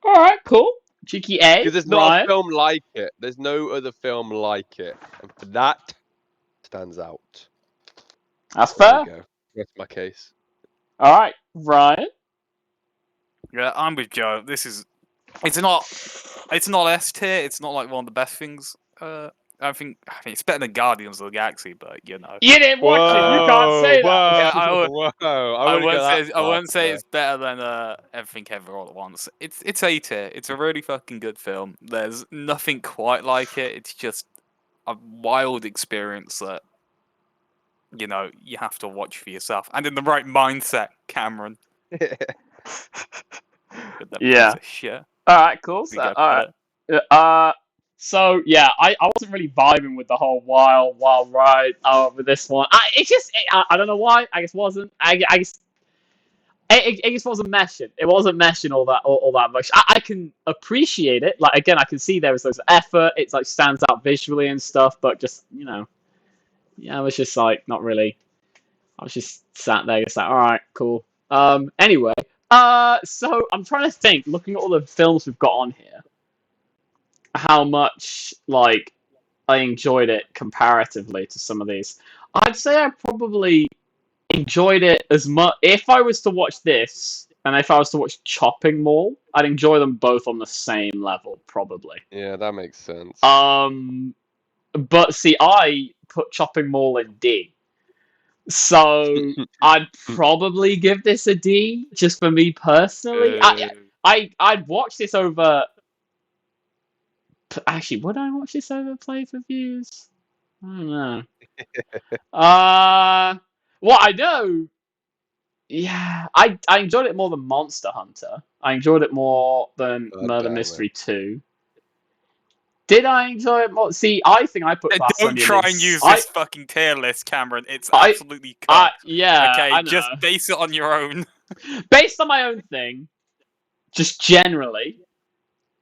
All right, cool. Cheeky A. Because there's not a film like it. There's no other film like it, and for that, stands out. That's There fair. we go. That's my case. All right, Ryan. Yeah, I'm with Joe. It's not S tier. It's not like one of the best things. I think it's better than Guardians of the Galaxy, but you know. You didn't watch it. You can't say that. Yeah, I wouldn't say it's better than Everything Ever All at Once. It's A tier. It's a really fucking good film. There's nothing quite like it. It's just a wild experience that you know you have to watch for yourself and in the right mindset, Cameron. Yeah. Shit. All right, cool. So, all right. So yeah, I wasn't really vibing with the whole wild ride with this one. I don't know why. I guess wasn't. I guess it just wasn't meshing. It wasn't meshing all that much. I can appreciate it. Like again, I can see there was loads of effort. It's like stands out visually and stuff. But just yeah, I was just like not really. I was just sat there, just like all right, cool. Anyway, so I'm trying to think, looking at all the films we've got on here, how much like I enjoyed it comparatively to some of these. I'd say I probably enjoyed it as much if I was to watch this and if I was to watch Chopping Mall, I'd enjoy them both on the same level, probably. Yeah, that makes sense. But see, I put Chopping Mall in D. So I'd probably give this a D, just for me personally. I'd watch this over. Actually, would I watch this over pay-per-views? I don't know. Well, I know. Yeah, I enjoyed it more than Monster Hunter. I enjoyed it more than Murder Mystery 2. Did I enjoy it more? See, I think I put Glass Don't Onion try and use this fucking tier list, Cameron. It's absolutely cut. Yeah, okay, I know. just base it on your own. Based on my own thing, just generally,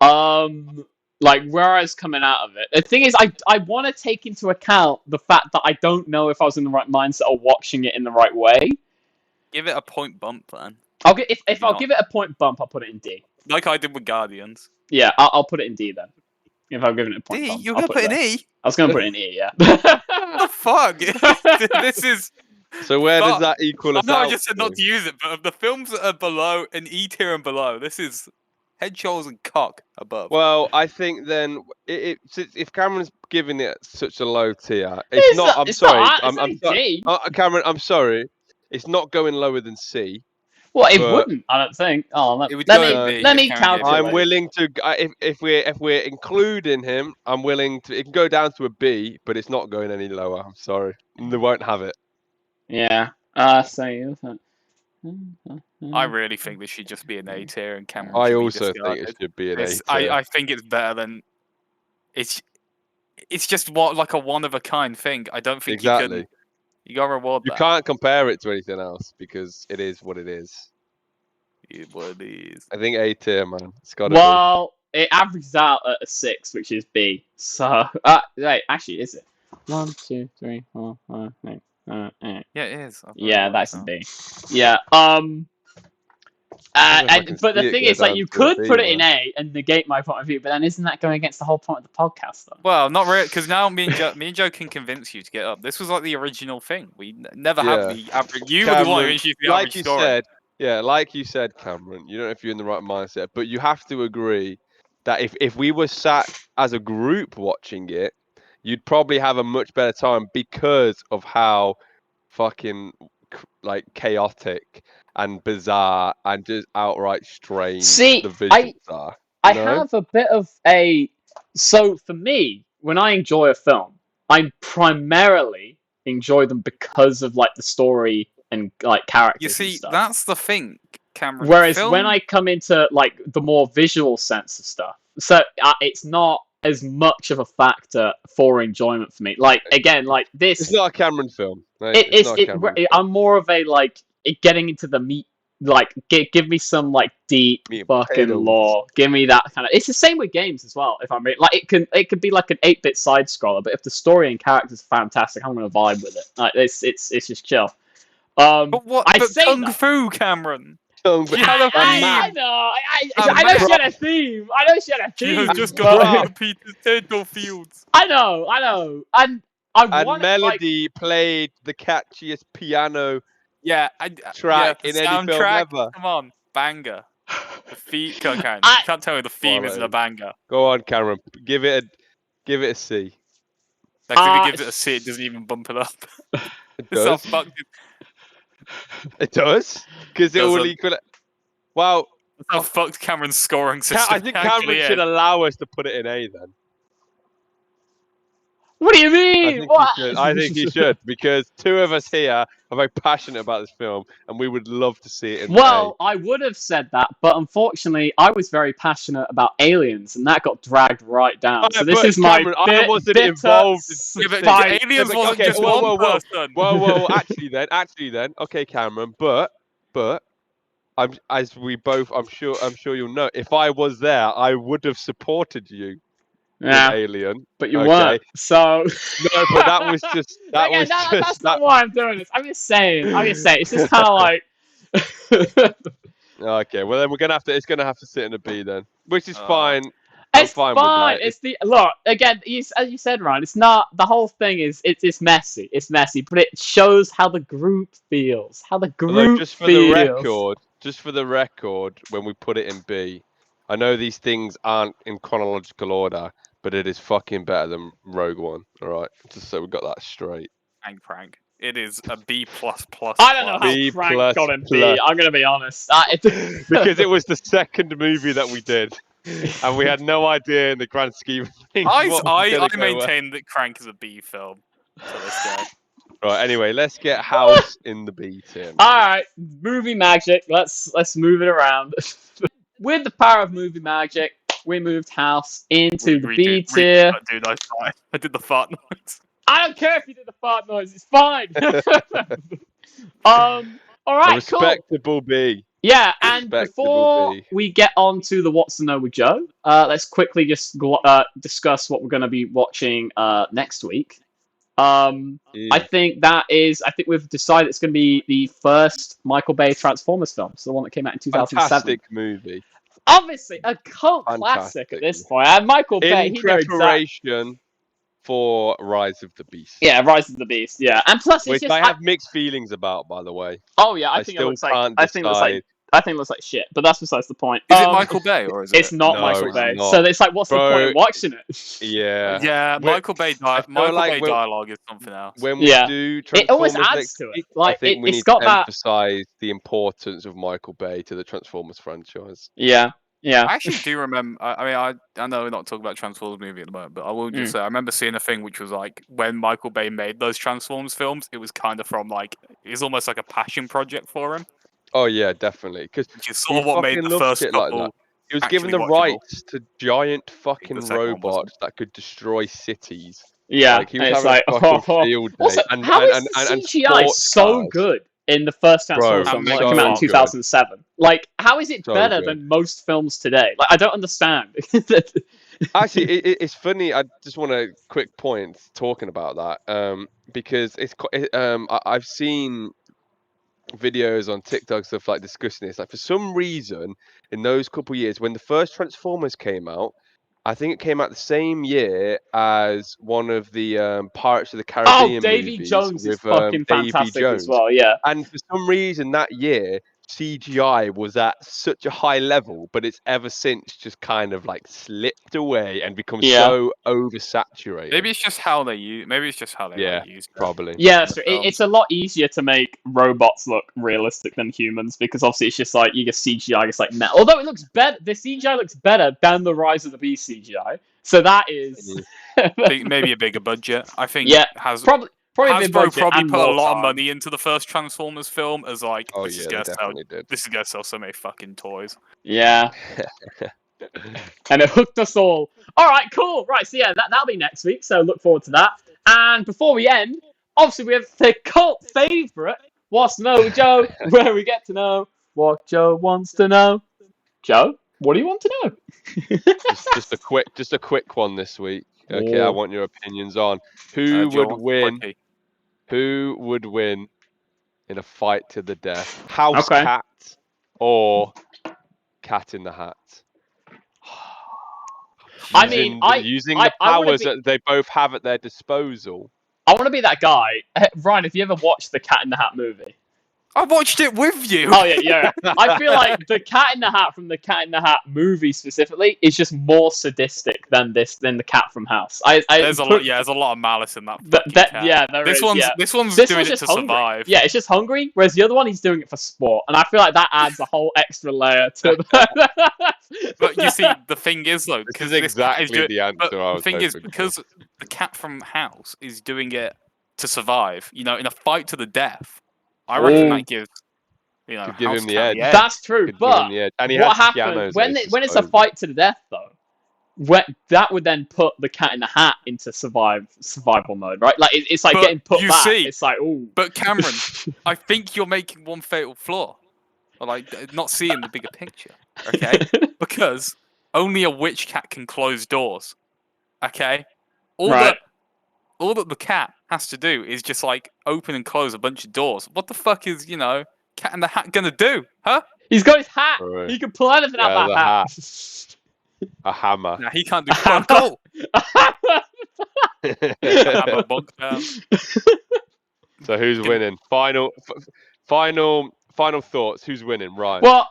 like where I was coming out of it. The thing is, I want to take into account the fact that I don't know if I was in the right mindset or watching it in the right way. Give it a point bump, then. I'll give it a point bump, I'll put it in D. Like I did with Guardians. Yeah, I'll put it in D then. If I'm giving it a point D? bump, You're gonna put it in E? I was gonna put it in E, yeah. What the fuck? This is. So where does that equal us out? I just said not to use it, but of the films that are below an E tier and below, this is head, shoulders, and cock above. Well, I think then if Cameron's giving it such a low tier, it's not. I'm sorry, Cameron. I'm sorry. It's not going lower than C. Well, it But- wouldn't. I don't think. Oh, It would let go me in B let if me Karen gave it calculate. I'm willing to if we're including him, I'm willing to. It can go down to a B, but it's not going any lower. I'm sorry, they won't have it. Yeah. So. I really think this should just be an A tier, and Cameron I should be also think discarded. it should be an A It's- tier. I think it's better than it's just like a one of a kind thing. I don't think Exactly. you gotta reward You that. can't compare it to anything else because it is what it is. What it is. I think A tier, man. It's got to Well, it averages out at a 6, which is B. So, wait, actually, is it? 1, 2, 3, 4, 5, 6, 7, 8. Yeah, it is. Yeah, that's a a B. Yeah. I don't know if I can But the see it thing go is, like, down you to a could B, put it in man. A and negate my point of view, but then isn't that going against the whole point of the podcast, though? Well, not really, because now me and Joe can convince you to get up. This was like the original thing. We never have Yeah. the average. You were the one who Cameron, introduced the like average you scoring. said, yeah, like you said, Cameron. You don't know if you're in the right mindset, but you have to agree that if we were sat as a group watching it, you'd probably have a much better time because of how fucking like chaotic and bizarre and just outright strange See, the visuals are. I know? have a bit of a. So for me, when I enjoy a film, I primarily enjoy them because of like the story and like characters You and see, stuff. that's the thing, Cameron. Whereas film, when I come into like the more visual sense of stuff, so it's not as much of a factor for enjoyment for me. Like again, like this, It's not a Cameron film. Right? it's not a Cameron film. I'm more of a like getting into the meat. Like give me some like deep Meat and fucking potatoes. lore. Give me that kind of. It's the same with games as well. If I'm like it could be like an 8-bit side scroller, but if the story and characters are fantastic, I'm gonna vibe with it. Like it's just chill. but what? I But say Kung that. Fu, Cameron. But- She had a I theme. know. A I know she map. had a theme. I know she had a She theme. has just but- got to the potato fields. I know. And I And want it, like, Melody played the catchiest piano Yeah, track the in any film soundtrack, ever. Come on, banger. The feet, Karen. I- You can't tell me the theme isn't a banger. Go on, Cameron. Give it a C. Like, if it gives it a C, it doesn't even bump it up. It It's so does. fucked. It does because it will Doesn't. equal it. Well, That's how fucked Cameron's scoring system I think Cameron actually should is. allow us to put it in A then. what do you mean? I think he should because two of us here are very passionate about this film and we would love to see it in Well, I would have said that, but unfortunately, I was very passionate about Aliens, and that got dragged right down. A. So this But is my Cameron, I wasn't bitter involved in Yeah, but spite. Aliens but- wasn't okay, just whoa, one whoa. person. Well, actually then, okay, Cameron, but I'm sure you'll know. If I was there, I would have supported you Yeah, in Alien. but you Okay. weren't. So No, but that was just that's not why I'm doing this. I'm just saying. It's just kind of like. Okay, well then it's gonna have to sit in a B then, which is fine. It's fine fine. with that. It's the look again. As you said, Ryan. It's not the whole thing. It's messy. It's messy, but it shows how the group feels. How the Although, group just for feels. the record, when we put it in B, I know these things aren't in chronological order, but it is fucking better than Rogue One. All right, just so we got that straight. Prank. It is a B++. I don't know how B Frank plus got in B. plus. I'm gonna be honest. Because it was the second movie that we did, and we had no idea in the grand scheme of things. what was I gonna go well. maintain that Crank is a B film to this day. Right. Anyway, let's get House in the B tier. man. All right, movie magic. Let's move it around. With the power of movie magic, we moved House into the B tier. Dude, I did the fart noise. I don't care if you did the fart noise. It's fine. All A right, cool. respectable B. Yeah, and Respectable before B. we get on to the What's the No with Joe, let's quickly just discuss what we're going to be watching next week. I think we've decided it's going to be the first Michael Bay Transformers film, so the one that came out in 2007. Fantastic movie. Obviously, a cult classic at this point. And Michael Bay, In he knew exactly. preparation for Rise of the Beast. Yeah, Rise of the Beast. Yeah, and plus, it's Which just I have mixed feelings about, by the way. Oh yeah, I think it still looks like. can't I think it looks like decide I think it looks like shit, but that's besides the point. Is it Michael Bay or is it? It's not No, Michael it's Bay. not. So it's like, what's the point Bro, in watching it? Yeah. Yeah, Michael Bay. Michael like Bay dialogue is something else. When we do it always Transformers adds next to it. week, Like I think we it's need got to that. emphasize the importance of Michael Bay to the Transformers franchise. Yeah. I actually do remember. I know we're not talking about Transformers movie at the moment, but I will just say I remember seeing a thing which was like when Michael Bay made those Transformers films, it was kind of from like it was almost like a passion project for him. Oh yeah, definitely. Because Which is sort of what made the loved first shit like couple. that. He was actually given the watchable. rights to giant fucking The second one wasn't. robots that could destroy cities. Yeah, Like he was and it's having like, a fucking field day. Also, and, how and, is and, the and CGI sports so cars. good in the first Transformers Bro, film that so came out in good. 2007? Like, how is it So better good. than most films today? Like, I don't understand. Actually, it's funny. I just want a quick point talking about that, because I've seen videos on TikTok stuff like discussing this. Like for some reason, in those couple years when the first Transformers came out, I think it came out the same year as one of the Pirates of the Caribbean Davy movies Jones is with fucking Davy fantastic Jones. as well. Yeah, And for some reason that year, CGI was at such a high level, but it's ever since just kind of like slipped away and become so oversaturated. Maybe it's just how they use. Maybe it's just how they like, use. Probably. Yeah, so it's a lot easier to make robots look realistic than humans because obviously it's just like you get CGI, it's like metal. Although it looks better, the CGI looks better than the Rise of the Beast CGI. So that is maybe a bigger budget. I think. Probably a big Hasbro budget probably and put a more lot of time. money into the first Transformers film as like Oh this yeah, is they gonna definitely did. this is gonna sell so many fucking toys. Yeah. And it hooked us all. Alright, cool. Right, so yeah, that'll be next week, so look forward to that. And before we end, obviously we have the cult favourite, What's to Know with Joe, where we get to know what Joe wants to know. Joe, what do you want to know? just a quick one this week. Okay, I want your opinions on who would win. Who would win in a fight to the death? House cat or Cat in the Hat? Using the powers that they both have at their disposal. I want to be that guy. Ryan, have you ever watched the Cat in the Hat movie? I watched it with you. Oh yeah. I feel like the Cat in the Hat from the Cat in the Hat movie specifically is just more sadistic than the cat from House. There's a lot of malice in that. Yeah, there is. This one's doing it to survive. Yeah, it's just hungry. Whereas the other one, he's doing it for sport, and I feel like that adds a whole extra layer to. But you see, the thing is though, because exactly the answer. The thing is because the cat from House is doing it to survive. You know, in a fight to the death. I reckon that gives, could give him the edge. That's true, but what happens when it's a fight to the death though? That would then put the Cat in the Hat into survival mode, right? Like it's like getting put back. It's like, ooh. But Cameron, I think you're making one fatal flaw, or like not seeing the bigger picture. Okay, because only a witch cat can close doors. Okay, all that the cat has to do is just like open and close a bunch of doors. What the fuck is Cat in the Hat gonna do? Huh? He's got his hat. Right. He can pull anything out of that hat. A hammer. Nah, he can't do cool. Hammer bug down. So who's winning? Final thoughts. Who's winning? Ryan. Well,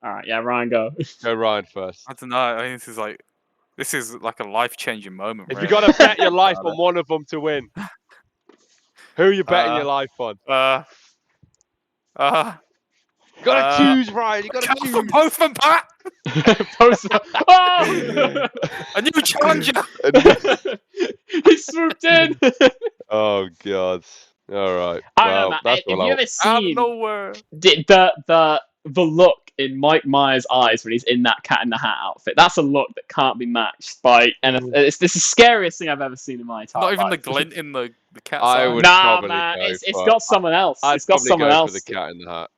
all right, yeah, Ryan, go. Go Ryan first. I don't know. I mean, this is like a life-changing moment. If you got to bet your life on one of them to win, who are you betting your life on? You gotta choose, Ryan. You gotta choose. From Postman Pat. Oh! A new challenger. He swooped in. Oh god. All right. I don't know, man. Have you ever seen nowhere. The look in Mike Myers' eyes when he's in that Cat in the Hat outfit? That's a look that can't be matched by anything. It's the scariest thing I've ever seen in my entire life. Not even the glint in the cat's eye. I would probably man. It's got someone else. I'd it's got someone else. For the Cat in the Hat.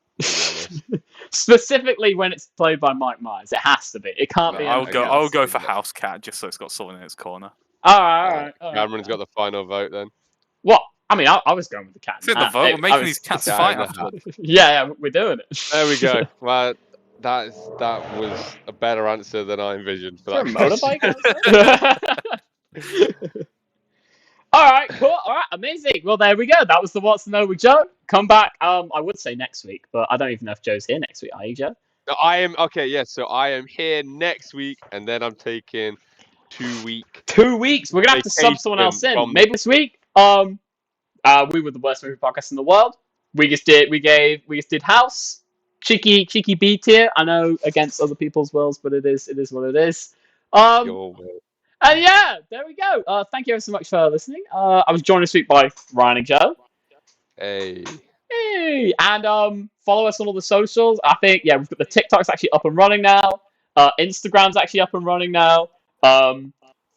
Specifically when it's played by Mike Myers, it has to be. It can't be. I'll go for House Cat just so it's got someone in its corner. All right. Cameron's got the final vote then. What? I mean, I was going with the Cat in the Hat. The vote. We're making these cats fight afterwards. Yeah, we're doing it. There we go. Well, that was a better answer than I envisioned for that. Is there a motorbike? All right, cool. All right, amazing. Well, there we go. That was the What's to Know with Joe. Come back. I would say next week, but I don't even know if Joe's here next week. Are you, Joe? No, I am okay. Yes, so I am here next week, and then I'm taking 2 week 2 weeks. We're gonna have to sub someone else vacation in. from Maybe this week. We were the worst movie podcast in the world. We just did House. Cheeky B tier. I know against other people's wills, but it is what it is. your will. And yeah, there we go. Thank you ever so much for listening. I was joined this week by Ryan and Joe. Hey. Hey, and follow us on all the socials. I think we've got the TikTok's actually up and running now. Instagram's actually up and running now.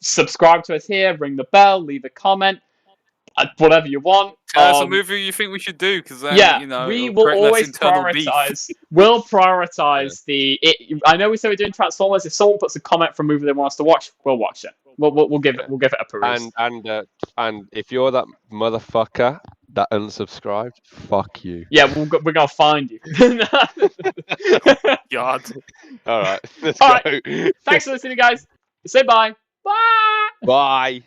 Subscribe to us here, ring the bell, leave a comment, whatever you want. Tell us a movie you think we should do, because then we it'll will create less always internal beef. prioritize. We'll prioritize I know we said we're doing Transformers. If someone puts a comment for a movie they want us to watch, we'll watch it. We'll give it a peruse. And if you're that motherfucker that unsubscribed, fuck you. Yeah, we're gonna find you. God. All right, let's All go. right. Thanks for listening, guys. Say bye. Bye. Bye.